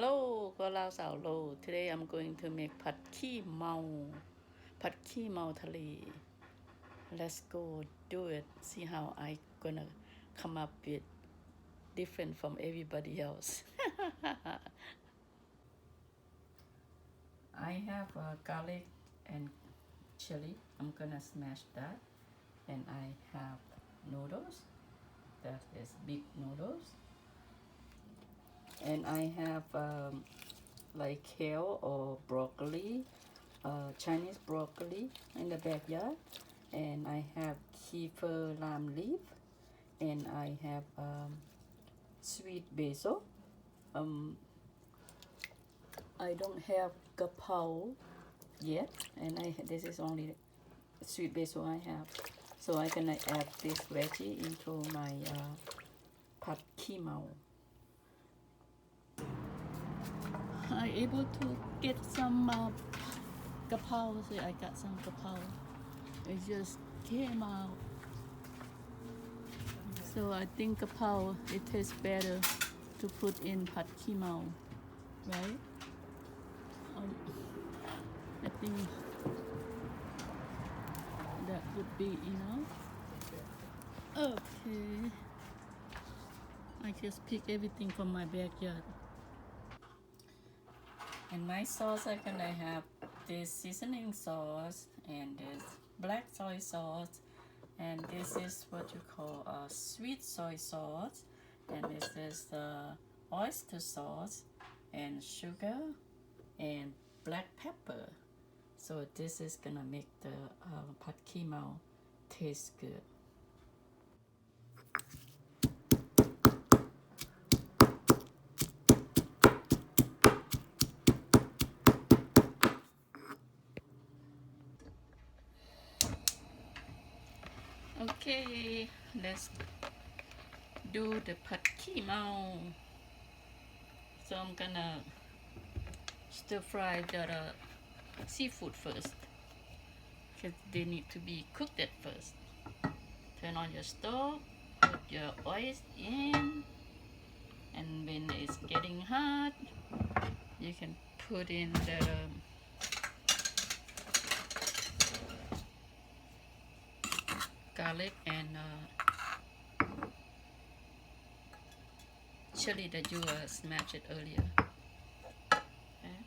Hello ก็ลาวสาวโล Today I'm going to make ผัดขี้เมาทะเล Let's go do it see how I gonna come up with different from everybody else I have garlic and chili I'm gonna smash that and I have noodles that is big noodles and I have like kale or broccoli, Chinese broccoli in the backyard, and I have kefir lime leaf, and I have sweet basil. I don't have gapao yet, and this is only sweet basil I have. So I'm gonna add this veggie into my pad kimao. I able to get some gapao, so I got some gapao. It just came out. So I think gapao it tastes better to put in pad kimao, right? I think that would be enough. Okay. I just pick everything from my backyard. And my sauce I'm gonna have this seasoning sauce and this black soy sauce, and this is what you call sweet soy sauce, and this is oyster sauce and sugar and black pepper. So this is gonna make the pad kimao taste good. Okay, let's do the pad kimao. So I'm gonna stir fry the seafood first, because they need to be cooked at first. Turn on your stove, put your oil in, and when it's getting hot, you can put in the garlic and chili that you smashed it earlier. Okay.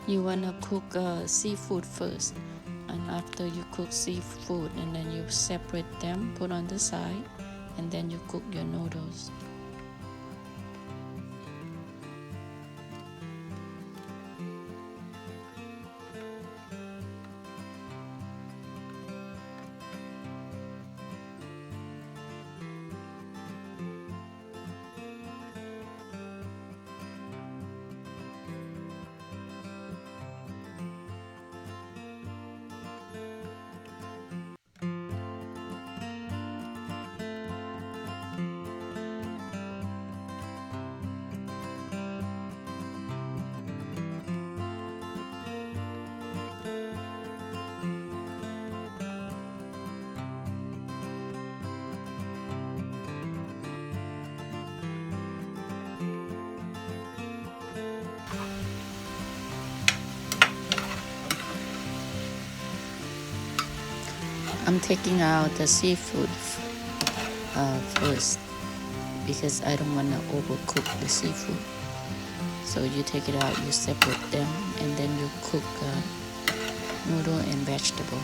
You wanna cook seafood first, and after you cook seafood, and then you separate them, put on the side, and then you cook your noodles. I'm taking out the seafood first, because I don't want to overcook the seafood. So you take it out, you separate them, and then you cook noodle and vegetable.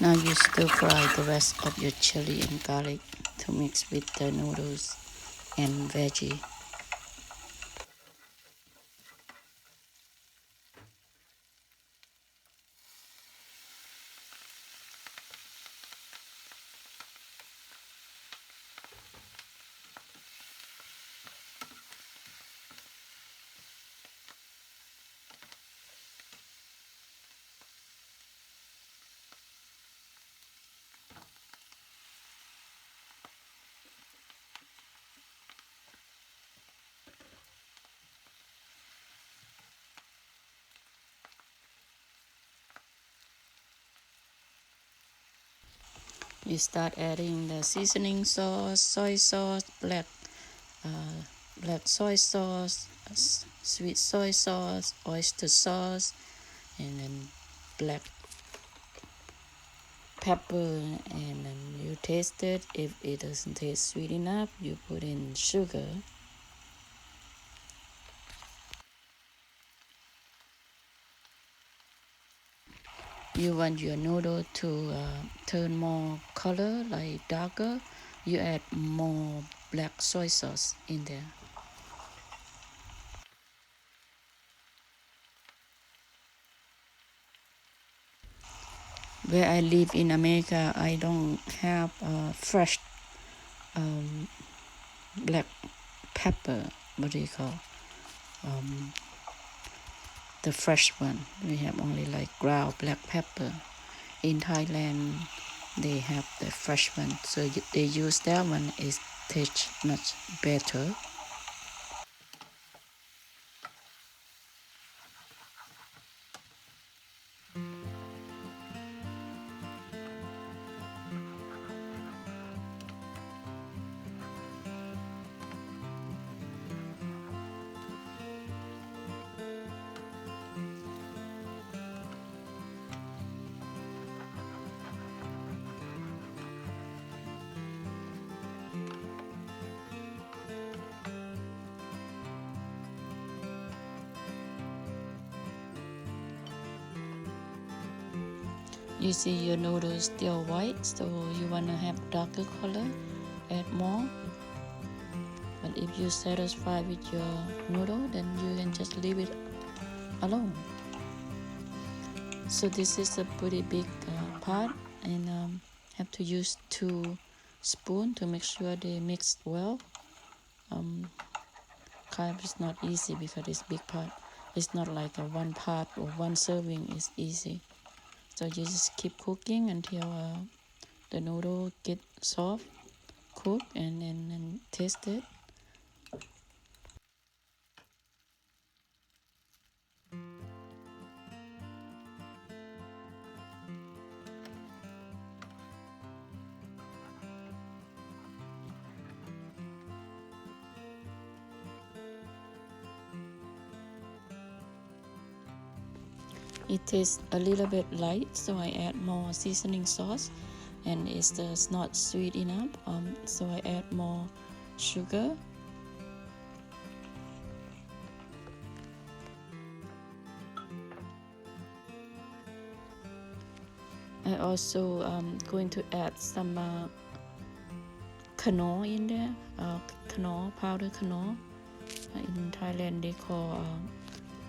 Now you stir fry the rest of your chili and garlic to mix with the noodles and veggie. You start adding the seasoning sauce, soy sauce, black soy sauce, sweet soy sauce, oyster sauce, and then black pepper, and then you taste it. If it doesn't taste sweet enough, you put in sugar. You want your noodle to turn more color, like darker, you add more black soy sauce in there. Where I live in America, I don't have fresh black pepper. What do you call the fresh one? We have only like ground black pepper. In Thailand, they have the fresh one, so they use that one. It tastes much better. You see your noodles still white, so you want to have darker color, add more. But if you're satisfied with your noodle, then you can just leave it alone. So this is a pretty big pot, and have to use 2 spoons to make sure they mix well. Kind of is not easy because it's big pot. It's not like a one pot or one serving is easy. So you just keep cooking until the noodle get soft, cook, and then taste it. It tastes a little bit light, so I add more seasoning sauce, and it's not sweet enough, so I add more sugar. I also going to add some canola in there, canola, powder canola. In Thailand they call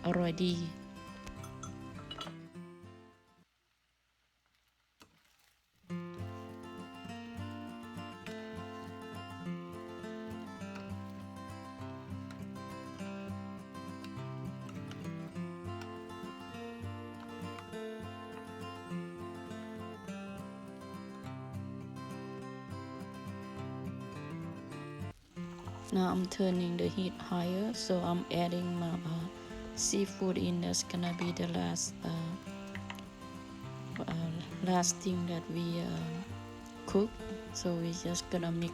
aroi di. Now I'm turning the heat higher, so I'm adding my seafood in. That's gonna be the last thing that we cook. So we just gonna mix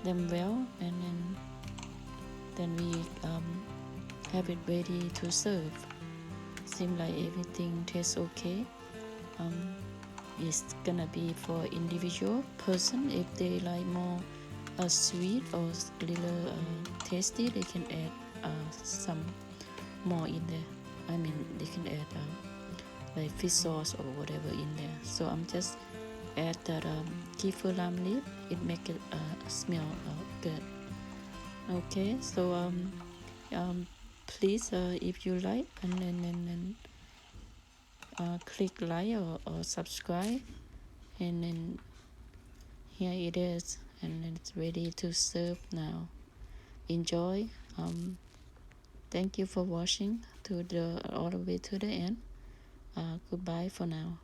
them well, and then we have it ready to serve. Seems like everything tastes okay. It's gonna be for individual person. If they like more sweet or little tasty, they can add some more in there. I mean, they can add like fish sauce or whatever in there. So I'm just add that kefir lime leaf. It make it smell good. Okay, so please if you like and then click like or subscribe, and then here it is, and it's ready to serve now. Enjoy. Thank you for watching to the all the way to the end. Goodbye for now.